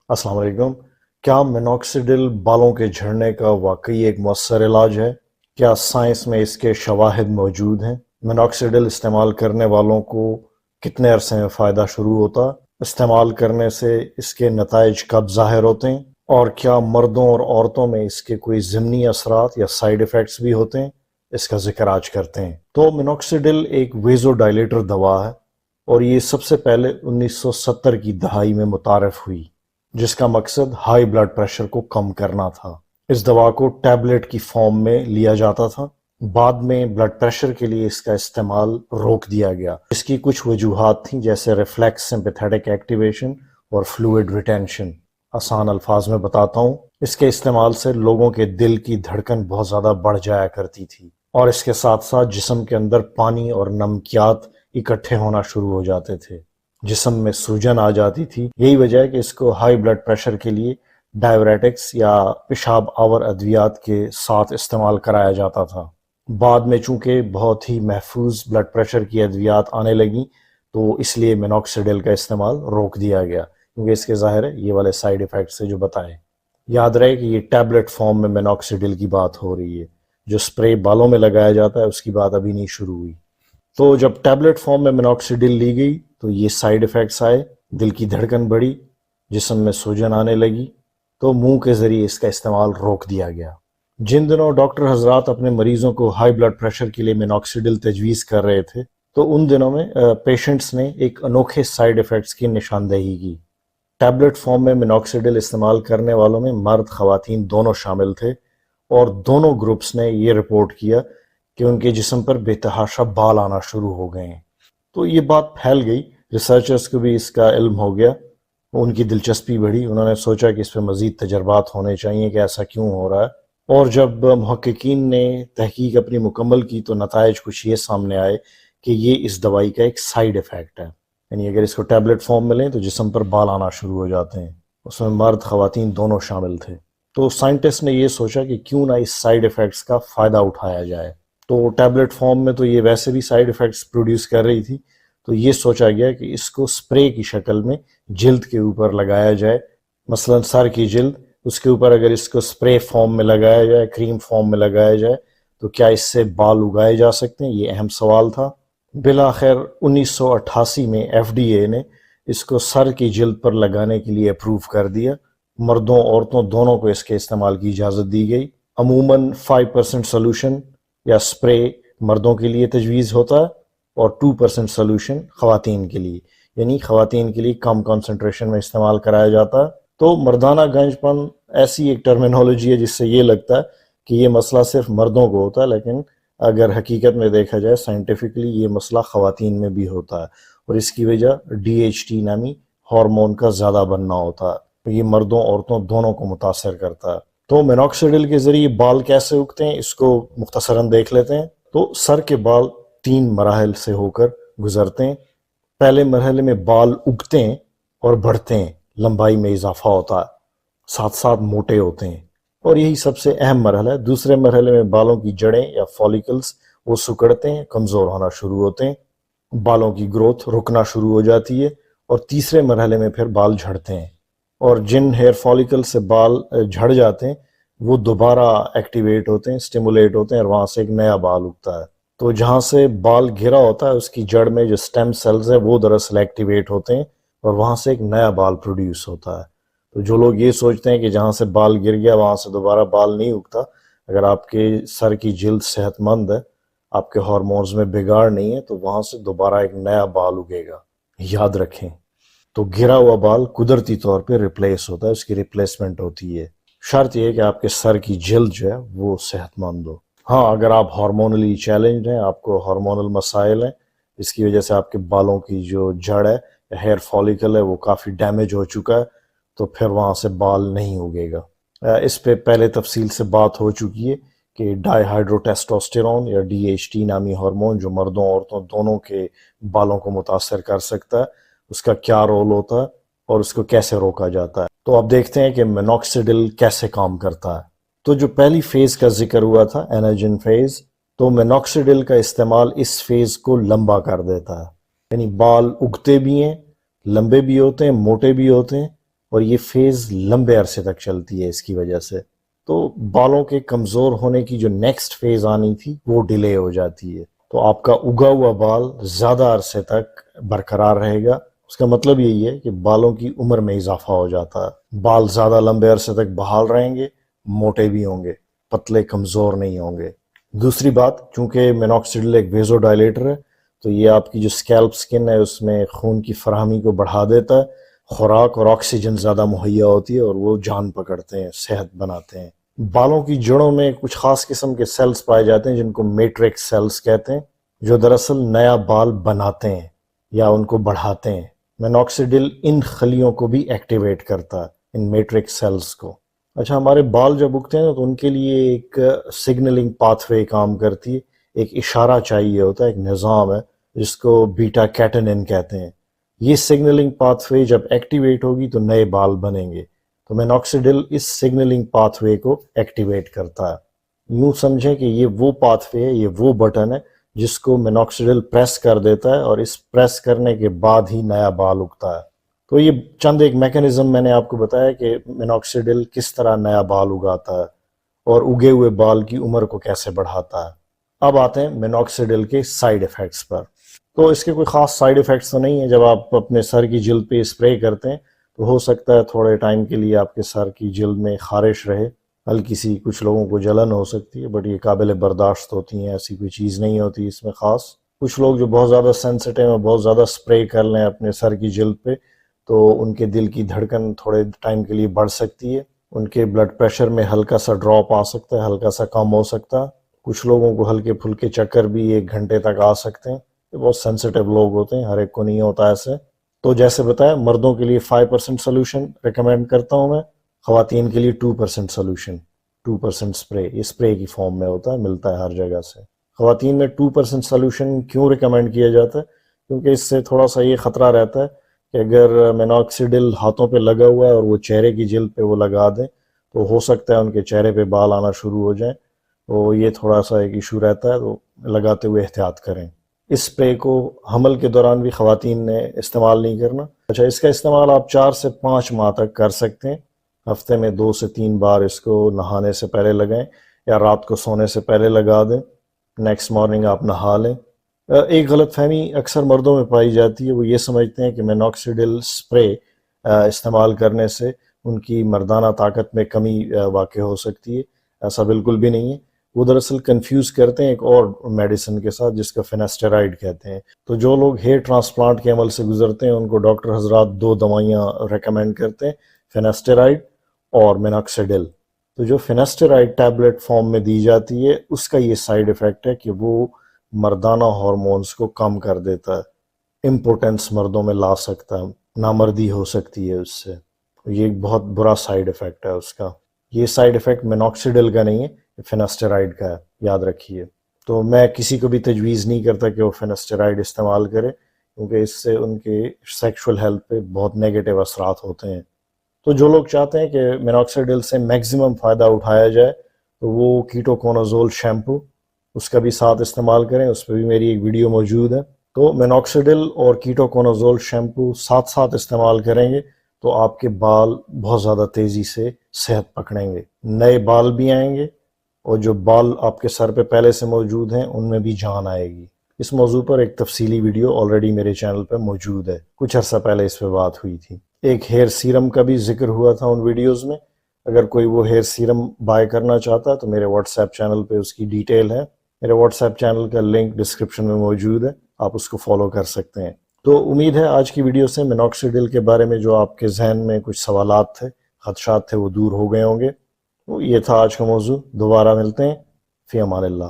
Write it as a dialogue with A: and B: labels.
A: السلام علیکم۔ کیا مینوکسیڈل بالوں کے جھڑنے کا واقعی ایک مؤثر علاج ہے؟ کیا سائنس میں اس کے شواہد موجود ہیں؟ مینوکسیڈل استعمال کرنے والوں کو کتنے عرصے میں فائدہ شروع ہوتا؟ استعمال کرنے سے اس کے نتائج کب ظاہر ہوتے ہیں؟ اور کیا مردوں اور عورتوں میں اس کے کوئی ضمنی اثرات یا سائیڈ ایفیکٹس بھی ہوتے ہیں؟ اس کا ذکر آج کرتے ہیں۔ تو مینوکسیڈل ایک ویزو ڈائلیٹر دوا ہے اور یہ سب سے پہلے 1970 کی دہائی میں متعارف ہوئی، جس کا مقصد ہائی بلڈ پریشر کو کم کرنا تھا۔ اس دوا کو ٹیبلٹ کی فارم میں لیا جاتا تھا۔ بعد میں بلڈ پریشر کے لیے اس کا استعمال روک دیا گیا۔ اس کی کچھ وجوہات تھیں، جیسے ریفلیکس سمپیتھیٹک ایکٹیویشن اور فلوئڈ ریٹینشن۔ آسان الفاظ میں بتاتا ہوں، اس کے استعمال سے لوگوں کے دل کی دھڑکن بہت زیادہ بڑھ جایا کرتی تھی، اور اس کے ساتھ ساتھ جسم کے اندر پانی اور نمکیات اکٹھے ہونا شروع ہو جاتے تھے، جسم میں سوجن آ جاتی تھی۔ یہی وجہ ہے کہ اس کو ہائی بلڈ پریشر کے لیے ڈائیوریٹکس یا پیشاب آور ادویات کے ساتھ استعمال کرایا جاتا تھا۔ بعد میں چونکہ بہت ہی محفوظ بلڈ پریشر کی ادویات آنے لگیں، تو اس لیے مینوکسیڈل کا استعمال روک دیا گیا، کیونکہ اس کے ظاہر ہے یہ والے سائیڈ ایفیکٹس سے جو بتائے۔ یاد رہے کہ یہ ٹیبلٹ فارم میں مینوکسیڈل کی بات ہو رہی ہے، جو سپرے بالوں میں لگایا جاتا ہے اس کی بات ابھی نہیں شروع ہوئی۔ تو جب ٹیبلٹ فارم میں مینوکسیڈل لی گئی تو یہ سائیڈ ایفیکٹس آئے، دل کی دھڑکن بڑھی، جسم میں سوجن آنے لگی، تو منہ کے ذریعے اس کا استعمال روک دیا گیا۔ جن دنوں ڈاکٹر حضرات اپنے مریضوں کو ہائی بلڈ پریشر کے لیے مینوکسیڈل تجویز کر رہے تھے، تو ان دنوں میں پیشنٹس نے ایک انوکھے سائیڈ ایفیکٹس کی نشاندہی کی۔ ٹیبلٹ فارم میں مینوکسیڈل استعمال کرنے والوں میں مرد خواتین دونوں شامل تھے، اور دونوں گروپس نے یہ رپورٹ کیا کہ ان کے جسم پر بے تحاشا بال آنا شروع ہو گئے ہیں۔ تو یہ بات پھیل گئی، ریسرچرز کو بھی اس کا علم ہو گیا، ان کی دلچسپی بڑھی، انہوں نے سوچا کہ اس پہ مزید تجربات ہونے چاہیے کہ ایسا کیوں ہو رہا ہے۔ اور جب محققین نے تحقیق اپنی مکمل کی تو نتائج کچھ یہ سامنے آئے کہ یہ اس دوائی کا ایک سائیڈ ایفیکٹ ہے، یعنی اگر اس کو ٹیبلٹ فارم میں لیں تو جسم پر بال آنا شروع ہو جاتے ہیں۔ اس میں مرد خواتین دونوں شامل تھے۔ تو سائنٹسٹ نے یہ سوچا کہ کیوں نہ اس سائیڈ ایفیکٹس کا فائدہ اٹھایا جائے۔ تو ٹیبلٹ فارم میں تو یہ ویسے بھی سائیڈ ایفیکٹس پروڈیوس کر رہی تھی، تو یہ سوچا گیا کہ اس کو سپرے کی شکل میں جلد کے اوپر لگایا جائے، مثلا سر کی جلد، اس کے اوپر اگر اس کو سپرے فارم میں لگایا جائے، کریم فارم میں لگایا جائے، تو کیا اس سے بال اگائے جا سکتے ہیں؟ یہ اہم سوال تھا۔ بالآخر 1988 میں FDA نے اس کو سر کی جلد پر لگانے کے لیے اپروو کر دیا۔ مردوں عورتوں دونوں کو اس کے استعمال کی اجازت دی گئی۔ عموماً 5% سولوشن یا سپرے مردوں کے لیے تجویز ہوتا ہے، اور 2% سولوشن خواتین کے لیے، یعنی خواتین کے لیے کم کنسنٹریشن میں استعمال کرایا جاتا ہے۔ تو مردانہ گنج پن ایسی ایک ٹرمینالوجی ہے جس سے یہ لگتا ہے کہ یہ مسئلہ صرف مردوں کو ہوتا ہے، لیکن اگر حقیقت میں دیکھا جائے سائنٹیفکلی یہ مسئلہ خواتین میں بھی ہوتا ہے، اور اس کی وجہ DHT نامی ہارمون کا زیادہ بننا ہوتا ہے، یہ مردوں عورتوں دونوں کو متاثر کرتا ہے۔ تو مینوکسیڈل کے ذریعے بال کیسے اگتے ہیں اس کو مختصراً دیکھ لیتے ہیں۔ تو سر کے بال 3 مراحل سے ہو کر گزرتے ہیں۔ پہلے مرحلے میں بال اگتے ہیں اور بڑھتے ہیں، لمبائی میں اضافہ ہوتا ہے، ساتھ ساتھ موٹے ہوتے ہیں، اور یہی سب سے اہم مرحلہ ہے۔ دوسرے مرحلے میں بالوں کی جڑیں یا فالیکلز وہ سکڑتے ہیں، کمزور ہونا شروع ہوتے ہیں، بالوں کی گروتھ رکنا شروع ہو جاتی ہے، اور تیسرے مرحلے میں پھر بال جھڑتے ہیں، اور جن ہیئر فالیکل سے بال جھڑ جاتے ہیں وہ دوبارہ ایکٹیویٹ ہوتے ہیں، سٹیمولیٹ ہوتے ہیں، اور وہاں سے ایک نیا بال اگتا ہے۔ تو جہاں سے بال گرا ہوتا ہے اس کی جڑ میں جو سٹیم سیلز ہیں وہ دراصل ایکٹیویٹ ہوتے ہیں، اور وہاں سے ایک نیا بال پروڈیوس ہوتا ہے۔ تو جو لوگ یہ سوچتے ہیں کہ جہاں سے بال گر گیا وہاں سے دوبارہ بال نہیں اگتا، اگر آپ کے سر کی جلد صحت مند ہے، آپ کے ہارمونز میں بگاڑ نہیں ہے، تو وہاں سے دوبارہ ایک نیا بال اگے گا، یاد رکھیں۔ تو گرا ہوا بال قدرتی طور پہ ریپلیس ہوتا ہے، اس کی ریپلیسمنٹ ہوتی ہے۔ شرط یہ ہے کہ آپ کے سر کی جلد جو ہے وہ صحت مند ہو۔ ہاں، اگر آپ ہارمونلی چیلنجڈ ہیں، آپ کو ہارمونل مسائل ہیں، اس کی وجہ سے آپ کے بالوں کی جو جڑ ہے، ہیئر فالیکل ہے، وہ کافی ڈیمیج ہو چکا ہے، تو پھر وہاں سے بال نہیں اگے گا۔ اس پہ پہلے تفصیل سے بات ہو چکی ہے کہ ڈائی ہائیڈرو ٹیسٹوسٹیرون یا DHT نامی ہارمون جو مردوں عورتوں دونوں کے بالوں کو متاثر کر سکتا ہے، اس کا کیا رول ہوتا ہے اور اس کو کیسے روکا جاتا ہے۔ تو اب دیکھتے ہیں کہ مینوکسیڈل کیسے کام کرتا ہے۔ تو جو پہلی فیز کا ذکر ہوا تھا، اینرجن فیز، تو مینوکسیڈل کا استعمال اس فیز کو لمبا کر دیتا ہے، یعنی بال اگتے بھی ہیں، لمبے بھی ہوتے ہیں، موٹے بھی ہوتے ہیں، اور یہ فیز لمبے عرصے تک چلتی ہے اس کی وجہ سے. تو بالوں کے کمزور ہونے کی جو نیکسٹ فیز آنی تھی وہ ڈیلے ہو جاتی ہے. تو آپ کا اگا ہوا بال زیادہ عرصے تک برقرار رہے گا. اس کا مطلب یہی ہے کہ بالوں کی عمر میں اضافہ ہو جاتا ہے. بال زیادہ لمبے عرصے تک بحال رہیں گے، موٹے بھی ہوں گے، پتلے کمزور نہیں ہوں گے. دوسری بات، چونکہ مینوکسیڈل ایک ویزو ڈائلیٹر ہے تو یہ آپ کی جو اسکیلپ سکن ہے اس میں خون کی فراہمی کو بڑھا دیتا ہے. خوراک اور آکسیجن زیادہ مہیا ہوتی ہے اور وہ جان پکڑتے ہیں، صحت بناتے ہیں. بالوں کی جڑوں میں کچھ خاص قسم کے سیلز پائے جاتے ہیں جن کو میٹرکس سیلز کہتے ہیں، جو دراصل نیا بال بناتے ہیں یا ان کو بڑھاتے ہیں. مینوکسیڈل ان خلیوں کو بھی ایکٹیویٹ کرتا ہے، ان میٹرکس سیلز کو. اچھا، ہمارے بال جب اگتے ہیں تو ان کے لیے ایک سگنلنگ پاتھ وے کام کرتی ہے. ایک اشارہ چاہیے ہوتا ہے، ایک نظام ہے جس کو بیٹا کیٹنن کہتے ہیں. یہ سگنلنگ پاتھ وے جب ایکٹیویٹ ہوگی تو نئے بال بنیں گے. تو مینوکسیڈل اس سگنلنگ پاتھ وے کو ایکٹیویٹ کرتا ہے. یوں سمجھیں کہ یہ وہ پاتھ وے ہے، یہ وہ بٹن ہے جس کو مینوکسیڈل پریس کر دیتا ہے اور اس پریس کرنے کے بعد ہی نیا بال اگتا ہے. تو یہ چند ایک میکانزم میں نے آپ کو بتایا کہ مینوکسیڈل کس طرح نیا بال اگاتا ہے اور اگے ہوئے بال کی عمر کو کیسے بڑھاتا ہے. اب آتے ہیں مینوکسیڈل کے سائیڈ ایفیکٹس پر. تو اس کے کوئی خاص سائیڈ ایفیکٹس تو نہیں ہیں. جب آپ اپنے سر کی جلد پہ اسپرے کرتے ہیں تو ہو سکتا ہے تھوڑے ٹائم کے لیے آپ کے سر کی جلد میں خارش رہے، ہلکی سی کچھ لوگوں کو جلن ہو سکتی ہے، بٹ یہ قابل برداشت ہوتی ہیں، ایسی کوئی چیز نہیں ہوتی اس میں خاص. کچھ لوگ جو بہت زیادہ سینسٹیو ہیں، بہت زیادہ اسپرے کر لیں اپنے سر کی جلد پہ تو ان کے دل کی دھڑکن تھوڑے ٹائم کے لیے بڑھ سکتی ہے، ان کے بلڈ پریشر میں ہلکا سا ڈراپ آ سکتا ہے، ہلکا سا کم ہو سکتا ہے. کچھ لوگوں کو ہلکے پھلکے چکر بھی 1 گھنٹے تک آ سکتے ہیں. یہ بہت سینسٹیو لوگ ہوتے ہیں، ہر ایک کو نہیں ہوتا ایسے. تو جیسے بتایا، مردوں کے لیے 5% سولوشن ریکمینڈ کرتا ہوں میں، خواتین کے لیے 2% سولوشن، 2% اسپرے. یہ اسپرے کی فارم میں ہوتا ہے، ملتا ہے ہر جگہ سے. خواتین میں 2% سولوشن کیوں ریکمینڈ کیا جاتا ہے؟ کیونکہ اس سے تھوڑا سا یہ خطرہ رہتا ہے کہ اگر مینوکسیڈل ہاتھوں پہ لگا ہوا ہے اور وہ چہرے کی جلد پہ وہ لگا دیں تو ہو سکتا ہے ان کے چہرے پہ بال آنا شروع ہو جائیں. تو یہ تھوڑا سا ایک ایشو رہتا ہے، تو لگاتے ہوئے احتیاط کریں. اس اسپرے کو حمل کے دوران بھی خواتین نے استعمال نہیں کرنا. اچھا، اس کا استعمال آپ 4 سے 5 ماہ تک کر سکتے ہیں. ہفتے میں 2 سے 3 بار اس کو نہانے سے پہلے لگائیں یا رات کو سونے سے پہلے لگا دیں. نیکسٹ مارننگ آپ نہا لیں. ایک غلط فہمی اکثر مردوں میں پائی جاتی ہے، وہ یہ سمجھتے ہیں کہ مینوکسیڈل اسپرے استعمال کرنے سے ان کی مردانہ طاقت میں کمی واقع ہو سکتی ہے. ایسا بالکل بھی نہیں ہے. وہ دراصل کنفیوز کرتے ہیں ایک اور میڈیسن کے ساتھ جس کا فینسٹرائڈ کہتے ہیں. تو جو لوگ ہیئر ٹرانسپلانٹ کے عمل سے گزرتے ہیں ان کو ڈاکٹر حضرات 2 دوائیاں ریکمینڈ کرتے ہیں، فینسٹرائڈ اور مینوکسیڈل. تو جو فینسٹرائڈ ٹیبلٹ فارم میں دی جاتی ہے اس کا یہ سائیڈ ایفیکٹ ہے کہ وہ مردانہ ہارمونز کو کم کر دیتا ہے، امپوٹنس مردوں میں لا سکتا ہے، نامردی ہو سکتی ہے اس سے. یہ ایک بہت برا سائیڈ ایفیکٹ ہے اس کا. یہ سائیڈ ایفیکٹ مینوکسیڈل کا نہیں ہے، فینسٹرائڈ کا ہے، یاد رکھیے. تو میں کسی کو بھی تجویز نہیں کرتا کہ وہ فینسٹرائڈ استعمال کرے کیونکہ اس سے ان کے سیکشول ہیلتھ پہ بہت نیگیٹو اثرات ہوتے ہیں. تو جو لوگ چاہتے ہیں کہ مینوکسیڈل سے میکسیمم فائدہ اٹھایا جائے تو وہ کیٹوکونازول شیمپو اس کا بھی ساتھ استعمال کریں. اس پہ بھی میری ایک ویڈیو موجود ہے. تو مینوکسیڈل اور کیٹوکونازول شیمپو ساتھ ساتھ استعمال کریں گے تو آپ کے بال بہت زیادہ تیزی سے صحت پکڑیں گے، نئے بال بھی آئیں گے اور جو بال آپ کے سر پہ پہلے سے موجود ہیں ان میں بھی جان آئے گی. اس موضوع پر ایک تفصیلی ویڈیو آلریڈی میرے چینل پہ موجود ہے، کچھ عرصہ پہلے اس پہ بات ہوئی تھی. ایک ہیئر سیرم کا بھی ذکر ہوا تھا ان ویڈیوز میں. اگر کوئی وہ ہیئر سیرم بائی کرنا چاہتا ہے تو میرے واٹس ایپ چینل پہ اس کی ڈیٹیل ہے. میرے واٹس ایپ چینل کا لنک ڈسکرپشن میں موجود ہے، آپ اس کو فالو کر سکتے ہیں. تو امید ہے آج کی ویڈیو سے مینوکسیڈل کے بارے میں جو آپ کے ذہن میں کچھ سوالات تھے، خدشات تھے، وہ دور ہو گئے ہوں گے. یہ تھا آج کا موضوع. دوبارہ ملتے ہیں. فی امان اللہ.